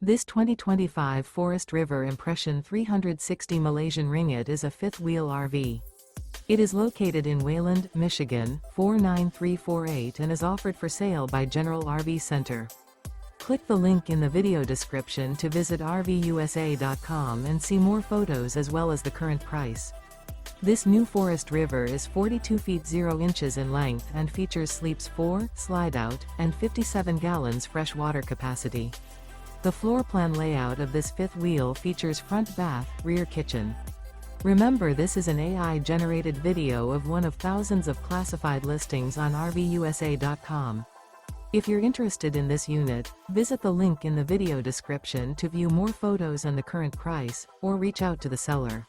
This 2025 Forest River Impression 360 Malaysian Ringgit is a fifth-wheel RV. It is located in Wayland, Michigan, 49348 and is offered for sale by General RV Center. Click the link in the video description to visit RVUSA.com and see more photos as well as the current price. This new Forest River is 42 feet 0 inches in length and features sleeps 4, slide-out, and 57 gallons fresh water capacity. The floor plan layout of this fifth wheel features front bath, rear kitchen. Remember, this is an AI-generated video of one of thousands of classified listings on RVUSA.com. If you're interested in this unit, visit the link in the video description to view more photos and the current price, or reach out to the seller.